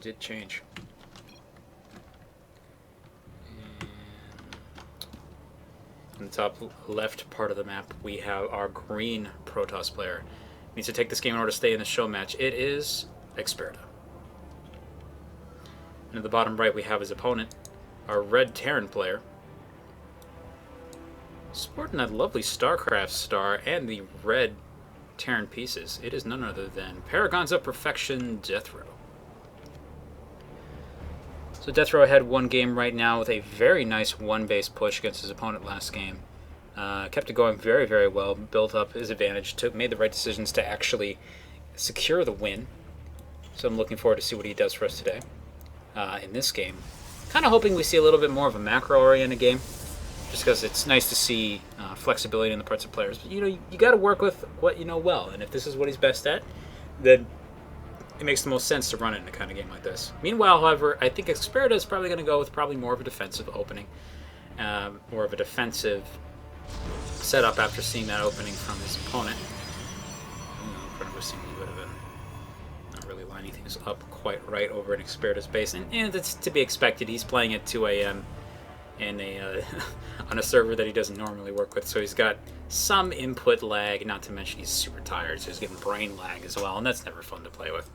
Did change. In the top left part of the map, we have our green Protoss player. He needs to take this game in order to stay in the show match. It is Experta. And at the bottom right, we have his opponent, our red Terran player. Sporting that lovely StarCraft star and the red Terran pieces, it is none other than Paragons of Perfection, DeathRoW. So DeathRoW had one game right now with a very nice one-base push against his opponent last game. Kept it going very, very well, built up his advantage, made the right decisions to actually secure the win. So I'm looking forward to see what he does for us today in this game. Kind of hoping we see a little bit more of a macro-oriented game, just because it's nice to see flexibility in the parts of players. But you got to work with what you know well, and if this is what he's best at, then it makes the most sense to run it in a kind of game like this. Meanwhile, however, I think Experta is probably going to go with probably more of a defensive opening, more of a defensive setup after seeing that opening from his opponent. In front of us, seeing a little bit of a not really lining things up quite right over in Experta's base, and it's to be expected. He's playing at 2 a.m. in a on a server that he doesn't normally work with, so he's got some input lag. Not to mention he's super tired, so he's getting brain lag as well, and that's never fun to play with.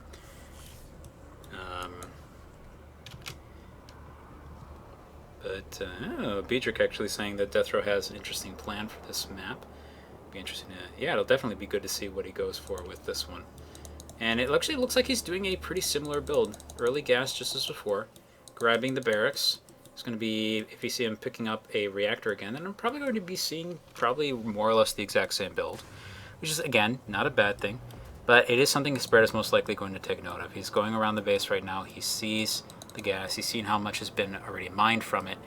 Beatrick actually saying that DeathRoW has an interesting plan for this map. Be interesting to, yeah, it'll definitely be good to see what he goes for with this one. And it actually looks like he's doing a pretty similar build. Early gas just as before, grabbing the barracks. It's going to be, if you see him picking up a reactor again, then I'm probably going to be seeing probably more or less the exact same build, which is, again, not a bad thing. But it is something Experta is most likely going to take note of. He's going around the base right now. He sees the gas. He's seen how much has been already mined from it.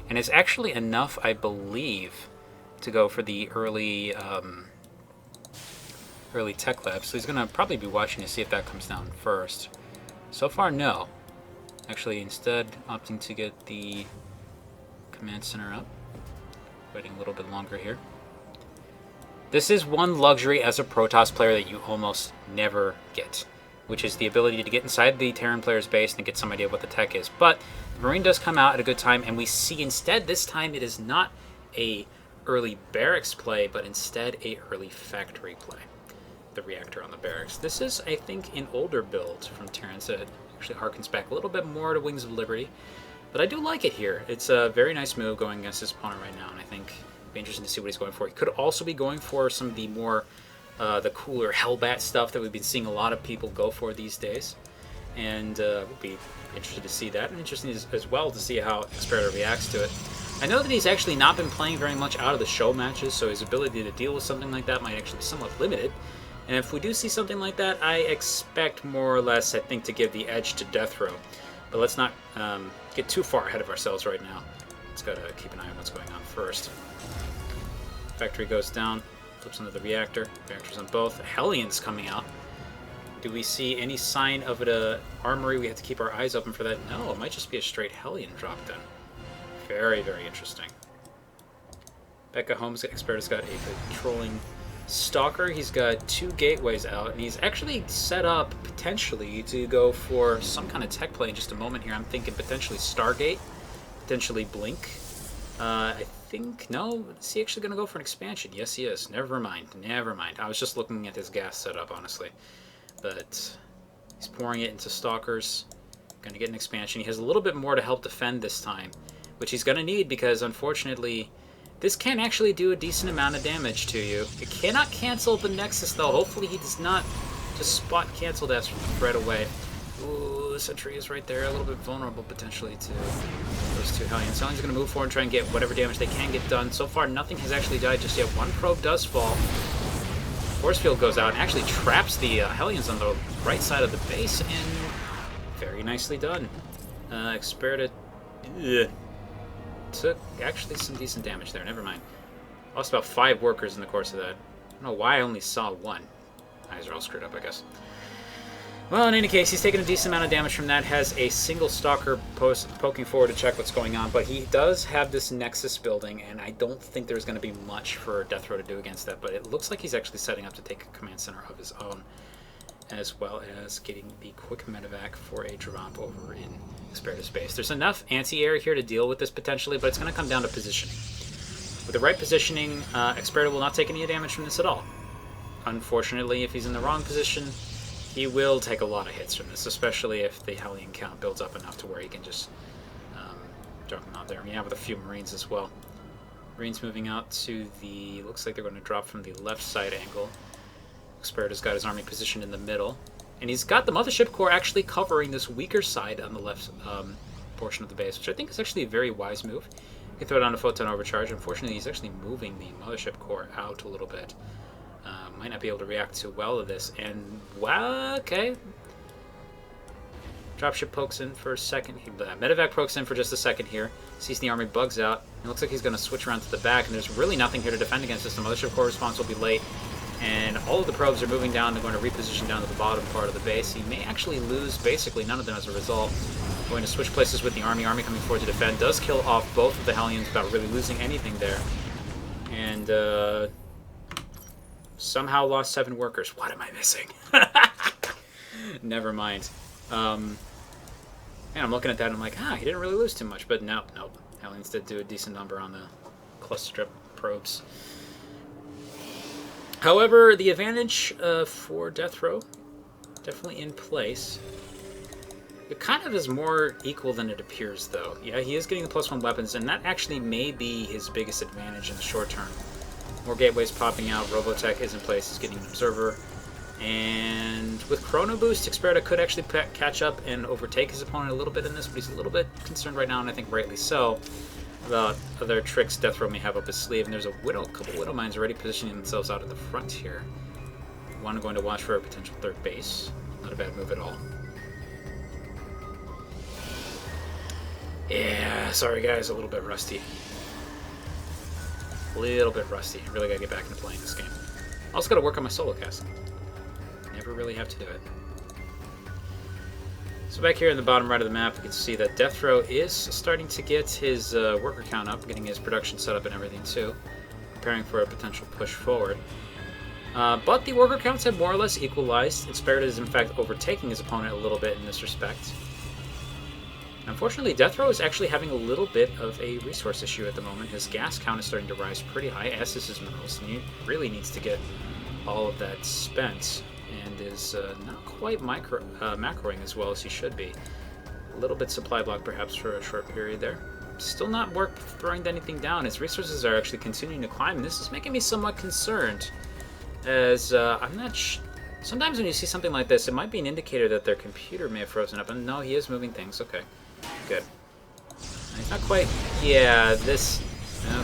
And it's actually enough, I believe, to go for the early tech lab. So he's going to probably be watching to see if that comes down first. So far, no. Actually, instead, opting to get the command center up. Waiting a little bit longer here. This is one luxury as a Protoss player that you almost never get, which is the ability to get inside the Terran player's base and get some idea of what the tech is. But the Marine does come out at a good time, and we see instead this time it is not a early barracks play, but instead a early factory play. The reactor on the barracks. This is, I think, an older build from Terran, so it actually harkens back a little bit more to Wings of Liberty. But I do like it here. It's a very nice move going against his opponent right now, and I think it'll be interesting to see what he's going for. He could also be going for some of the more the cooler Hellbat stuff that we've been seeing a lot of people go for these days. And we'll be interested to see that, and interesting as well to see how Experta reacts to it. I know that he's actually not been playing very much out of the show matches, so his ability to deal with something like that might actually be somewhat limited. And if we do see something like that, I expect more or less, I think, to give the edge to DeathRoW. But let's not get too far ahead of ourselves right now. Let's gotta keep an eye on what's going on first. Factory goes down, flips into the reactor. Reactors on both. Hellions coming out. Do we see any sign of an armory? We have to keep our eyes open for that. No, it might just be a straight Hellion drop then. Very, very interesting. Back at home, Experta's got a patrolling Stalker. He's got 2 gateways out, and he's actually set up potentially to go for some kind of tech play in just a moment here. I'm thinking potentially Stargate, potentially Blink. I think, no, is he actually going to go for an expansion? Yes, he is. Never mind. Never mind. I was just looking at his gas setup, honestly. But he's pouring it into Stalkers. Going to get an expansion. He has a little bit more to help defend this time, which he's going to need because, unfortunately, this can actually do a decent amount of damage to you. It cannot cancel the Nexus, though. Hopefully he does not just spot cancel that right away. Ooh, the Sentry is right there. A little bit vulnerable, potentially, to those 2 Hellions. Hellions going to move forward and try and get whatever damage they can get done. So far, nothing has actually died just yet. 1 probe does fall. Force field goes out and actually traps the Hellions on the right side of the base, and very nicely done. Experta took actually some decent damage there. Never mind. Lost about 5 workers in the course of that. I don't know why I only saw 1. Eyes are all screwed up, I guess. Well, in any case, he's taken a decent amount of damage from that. Has a single Stalker poking forward to check what's going on, but he does have this Nexus building, and I don't think there's going to be much for DeathRoW to do against that, but it looks like he's actually setting up to take a command center of his own. as well as getting the quick medevac for a drop over in Experta's base. There's enough anti-air here to deal with this potentially, but it's going to come down to positioning. With the right positioning, Experta will not take any damage from this at all. Unfortunately, if he's in the wrong position, he will take a lot of hits from this, especially if the Hellion count builds up enough to where he can just drop him out there. I mean, yeah, with a few Marines as well. Marines moving out to the... looks like they're going to drop from the left side angle. Experta's got his army positioned in the middle. And he's got the Mothership Core actually covering this weaker side on the left portion of the base, which I think is actually a very wise move. You can throw down a Photon Overcharge. Unfortunately, he's actually moving the Mothership Core out a little bit. Might not be able to react too well to this. And, wow, okay. Dropship pokes in for a second. Medevac pokes in for just a second here. Sees the army bugs out. It looks like he's going to switch around to the back, and there's really nothing here to defend against this. The Mothership Core response will be late, and all of the probes are moving down. They're going to reposition down to the bottom part of the base. He may actually lose basically none of them as a result. Going to switch places with the army. Army coming forward to defend. Does kill off both of the Hellions without really losing anything there. And somehow lost 7 workers. What am I missing? Never mind. And I'm looking at that and I'm like, he didn't really lose too much. But nope. Hellions did do a decent number on the cluster strip probes. However, the advantage for DeathRoW definitely in place. It kind of is more equal than it appears, though. Yeah, he is getting the +1 weapons, and that actually may be his biggest advantage in the short term. More gateways popping out, Robotech is in place, he's getting an Observer. And with Chrono Boost, Experta could actually catch up and overtake his opponent a little bit in this, but he's a little bit concerned right now, and I think rightly so, about other tricks DeathRoW may have up his sleeve. And there's a couple Widow Mines already positioning themselves out at the front here. One going to watch for a potential third base. Not a bad move at all. Yeah, sorry guys, a little bit rusty. Really gotta get back into playing this game. Also gotta work on my solo casting. Never really have to do it. So back here in the bottom right of the map, we can see that DeathRoW is starting to get his worker count up, getting his production set up and everything too, preparing for a potential push forward. But the worker counts have more or less equalized. Experta is in fact overtaking his opponent a little bit in this respect. Unfortunately, DeathRoW is actually having a little bit of a resource issue at the moment. His gas count is starting to rise pretty high, as is his minerals, and he really needs to get all of that spent, and is not quite macroing as well as he should be. A little bit supply block perhaps for a short period there. Still not throwing anything down. His resources are actually continuing to climb, and this is making me somewhat concerned, as I'm not sometimes when you see something like this, it might be an indicator that their computer may have frozen up, and no, he is moving things. Okay. Good. He's not quite... Yeah, this...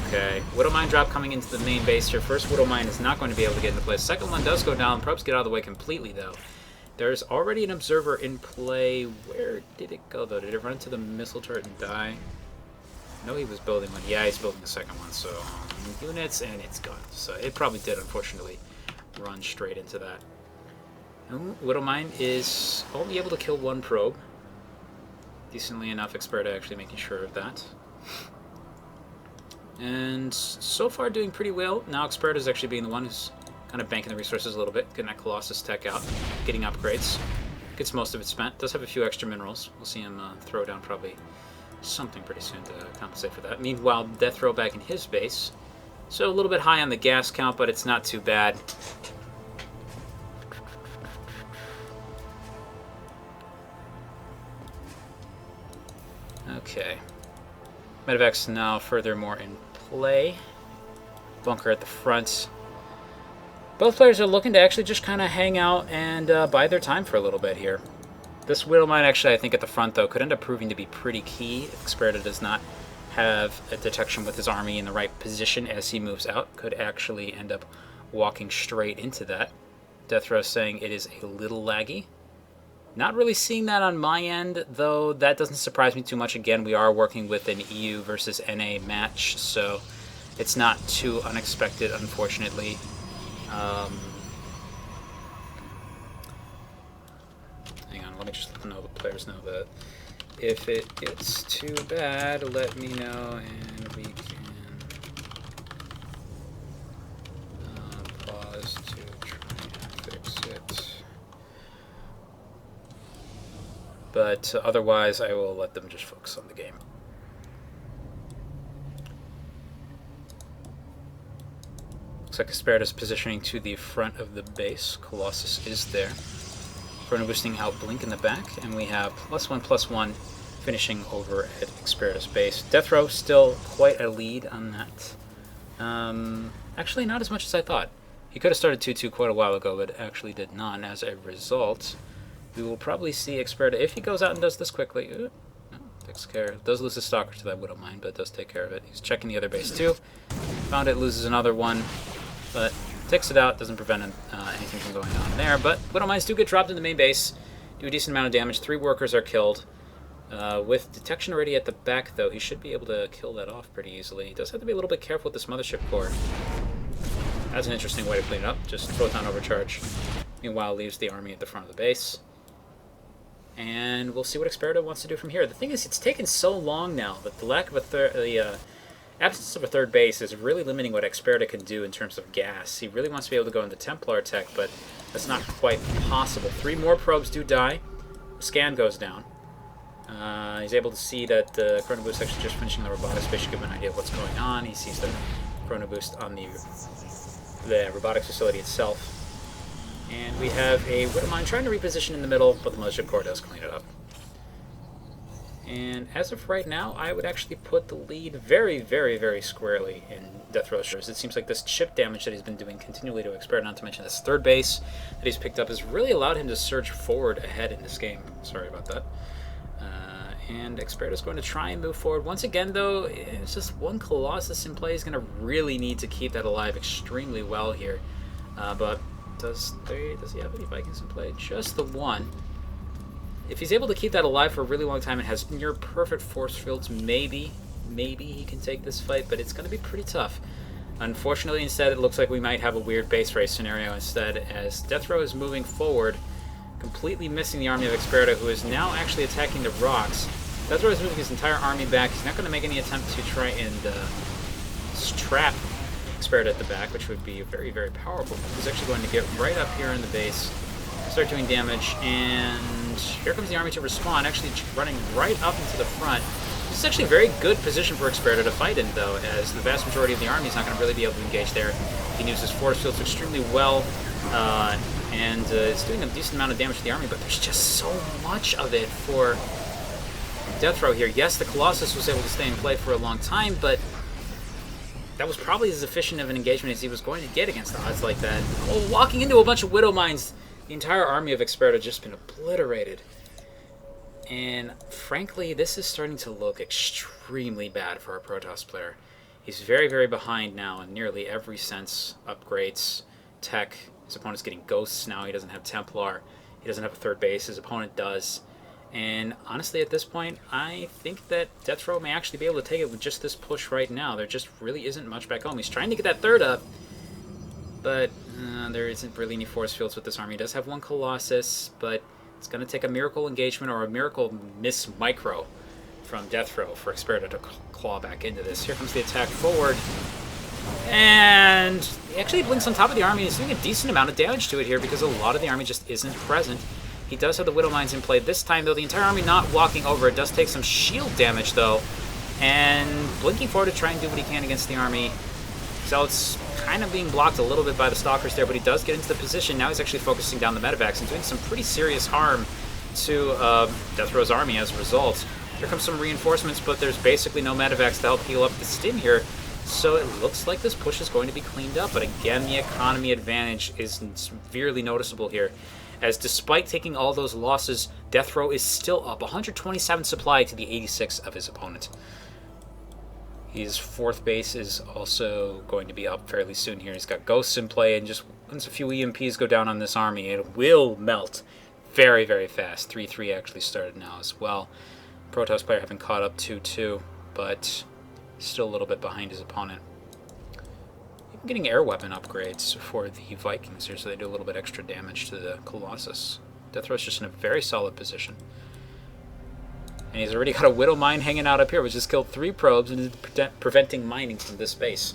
Okay. Widow Mine drop coming into the main base here. First Widow Mine is not going to be able to get into place. Second one does go down. Probes get out of the way completely, though. There's already an Observer in play. Where did it go, though? Did it run into the missile turret and die? No, he was building one. Yeah, he's building the second one, so... units, and it's gone. So it probably did, unfortunately, run straight into that. Widow Mine is only able to kill 1 probe. Decently enough, Experta actually making sure of that. And so far doing pretty well. Now Experta is actually being the one who's kind of banking the resources a little bit, getting that Colossus tech out, getting upgrades. Gets most of it spent. Does have a few extra minerals. We'll see him throw down probably something pretty soon to compensate for that. Meanwhile, DeathRoW back in his base. So a little bit high on the gas count, but it's not too bad. Okay. Medevac's now furthermore in play. Bunker at the front. Both players are looking to actually just kind of hang out and bide their time for a little bit here. This Widow Mine actually, I think, at the front, though, could end up proving to be pretty key. If Experta does not have a detection with his army in the right position as he moves out, could actually end up walking straight into that. DeathRoW saying it is a little laggy. Not really seeing that on my end, though that doesn't surprise me too much. Again, we are working with an EU versus NA match, so it's not too unexpected, unfortunately. Hang on, let me just let the players know that if it gets too bad, let me know and we can pause to try and fix it. But otherwise, I will let them just focus on the game. Looks like Experta's positioning to the front of the base. Colossus is there. Chrono boosting out Blink in the back, and we have +1/+1 finishing over at Experta's base. DeathRoW still quite a lead on that. Actually, not as much as I thought. He could have started 2-2 quite a while ago, but actually did not. And as a result, we will probably see Experta, if he goes out and does this quickly, takes care. Does lose his Stalker to that Widow Mine, but does take care of it. He's checking the other base too. Found it, loses another one, but takes it out. Doesn't prevent anything from going on there. But Widow Mines do get dropped in the main base. Do a decent amount of damage. 3 workers are killed. With detection already at the back, though, he should be able to kill that off pretty easily. He does have to be a little bit careful with this Mothership Core. That's an interesting way to clean it up. Just Photon Overcharge. Meanwhile, leaves the army at the front of the base. And we'll see what Experta wants to do from here. The thing is, it's taken so long now that the lack of the absence of a third base is really limiting what Experta can do in terms of gas. He really wants to be able to go into Templar tech, but that's not quite possible. 3 more probes do die. The scan goes down. He's able to see that the Chrono Boost actually just finishing the robotics base should give him an idea of what's going on. He sees the Chrono Boost on the robotics facility itself. And we have a Widow Mine trying to reposition in the middle, but the Mothership Core does clean it up. And as of right now, I would actually put the lead very, very, very squarely in DeathRow's shoulders. It seems like this chip damage that he's been doing continually to Experta, not to mention this third base that he's picked up, has really allowed him to surge forward ahead in this game. Sorry about that. And Experta's going to try and move forward. Once again, though, it's just one Colossus in play. He's going to really need to keep that alive extremely well here. But does he have any Vikings in play? Just the one. If he's able to keep that alive for a really long time and has near perfect force fields, maybe he can take this fight, but it's going to be pretty tough. Unfortunately, instead, it looks like we might have a weird base race scenario instead, as DeathRoW is moving forward, completely missing the army of Experta, who is now actually attacking the rocks. DeathRoW is moving his entire army back. He's not going to make any attempt to try and trap Experta at the back, which would be very, very powerful. He's actually going to get right up here in the base, start doing damage, and here comes the army to respawn, actually running right up into the front. This is actually a very good position for Experta to fight in, though, as the vast majority of the army is not going to really be able to engage there. He uses force fields extremely well, and it's doing a decent amount of damage to the army, but there's just so much of it for DeathRoW here. Yes, the Colossus was able to stay in play for a long time, but that was probably as efficient of an engagement as he was going to get against odds like that. Oh, walking into a bunch of Widow Mines, the entire army of Experta has just been obliterated. And frankly, this is starting to look extremely bad for our Protoss player. He's very, very behind now in nearly every sense. Upgrades, tech, his opponent's getting ghosts now. He doesn't have Templar. He doesn't have a third base. His opponent does. And honestly, at this point, I think that DeathRoW may actually be able to take it with just this push right now. There just really isn't much back home. He's trying to get that third up, but there isn't really any force fields with this army. He does have one Colossus, but it's going to take a miracle engagement or a miracle miss micro from DeathRoW for Experta to claw back into this. Here comes the attack forward, and he actually blinks on top of the army. He's doing a decent amount of damage to it here because a lot of the army just isn't present. He does have the Widow Mines in play this time, though. The entire army not walking over. It does take some shield damage, though. And blinking forward to try and do what he can against the army. So it's kind of being blocked a little bit by the Stalkers there, but he does get into the position. Now he's actually focusing down the medevacs and doing some pretty serious harm to DeathRow's army as a result. Here comes some reinforcements, but there's basically no medevacs to help heal up the stim here. So it looks like this push is going to be cleaned up. But again, the economy advantage is severely noticeable here, as despite taking all those losses, DeathRoW is still up 127 supply to the 86 of his opponent. His fourth base is also going to be up fairly soon here. He's got ghosts in play, and just once a few EMPs go down on this army, it will melt very, very fast. 3-3 actually started now as well. Protoss player having caught up 2-2, but still a little bit behind his opponent. Even getting air weapon upgrades for the Vikings here, so they do a little bit extra damage to the Colossus. DeathRow's just in a very solid position. And he's already got a Widow Mine hanging out up here, which just killed 3 probes and is preventing mining from this base.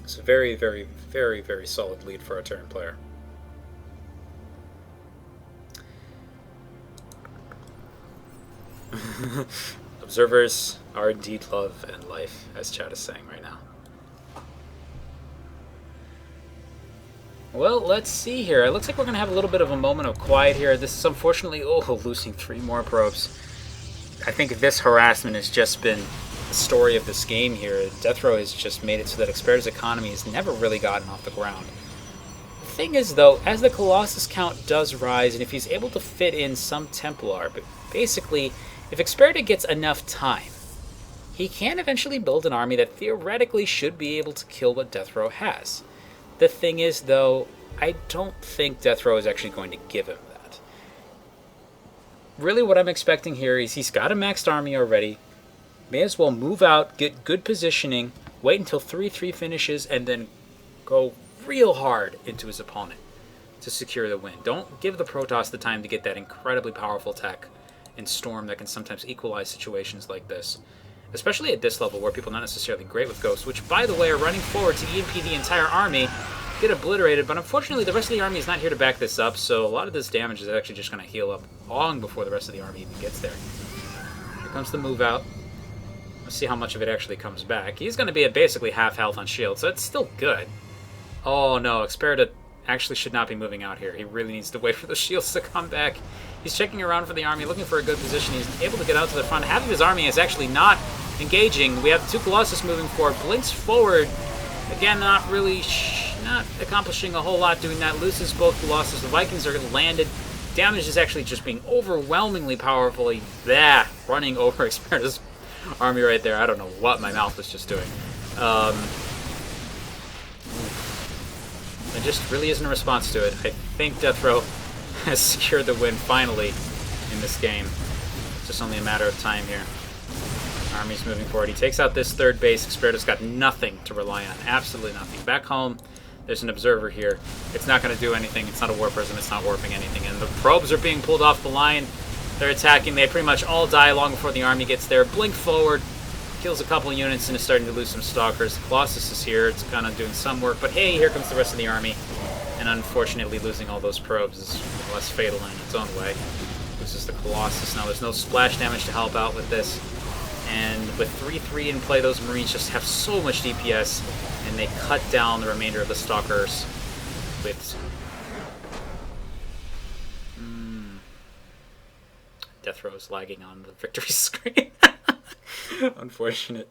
It's a very, very, very, very solid lead for our Terran player. Observers are indeed love and life, as chat is saying right now. Well, let's see here. It looks like we're going to have a little bit of a moment of quiet here. This is unfortunately, losing 3 more probes. I think this harassment has just been the story of this game here. DeathRoW has just made it so that Experta's economy has never really gotten off the ground. The thing is, though, as the Colossus count does rise, and if he's able to fit in some Templar, but basically, if Experta gets enough time, he can eventually build an army that theoretically should be able to kill what DeathRoW has. The thing is, though, I don't think DeathRoW is actually going to give him that. Really what I'm expecting here is he's got a maxed army already. May as well move out, get good positioning, wait until 3-3 finishes, and then go real hard into his opponent to secure the win. Don't give the Protoss the time to get that incredibly powerful tech and Storm that can sometimes equalize situations like this. Especially at this level where people are not necessarily great with Ghosts, which, by the way, are running forward to EMP the entire army, get obliterated, but unfortunately the rest of the army is not here to back this up, so a lot of this damage is actually just going to heal up long before the rest of the army even gets there. Here comes the move out. Let's see how much of it actually comes back. He's going to be at basically half health on shield, so it's still good. Oh no, Experta actually should not be moving out here. He really needs to wait for the shields to come back. He's checking around for the army, looking for a good position. He's able to get out to the front. Half of his army is actually not engaging. We have 2 Colossus moving forward. Blinks forward. Again, not really, not accomplishing a whole lot doing that. Loses both Colossus. The Vikings are landed. Damage is actually just being overwhelmingly powerfully running over Experta's army right there. I don't know what my mouth was just doing. There just really isn't a response to it. I think DeathRoW has secured the win finally in this game. It's just only a matter of time here. Army's moving forward. He takes out this 3rd base. Experta's got nothing to rely on. Absolutely nothing. Back home, there's an observer here. It's not going to do anything. It's not a war prism. It's not warping anything. And the probes are being pulled off the line. They're attacking. They pretty much all die long before the army gets there. Blink forward. Kills a couple units and is starting to lose some stalkers. Colossus is here. It's kind of doing some work. But hey, here comes the rest of the army. And unfortunately, losing all those probes is less fatal in its own way. This is the Colossus. Now, there's no splash damage to help out with this. And with 3-3 in play, those Marines just have so much DPS. And they cut down the remainder of the stalkers with... DeathRoW is lagging on the victory screen. Unfortunate.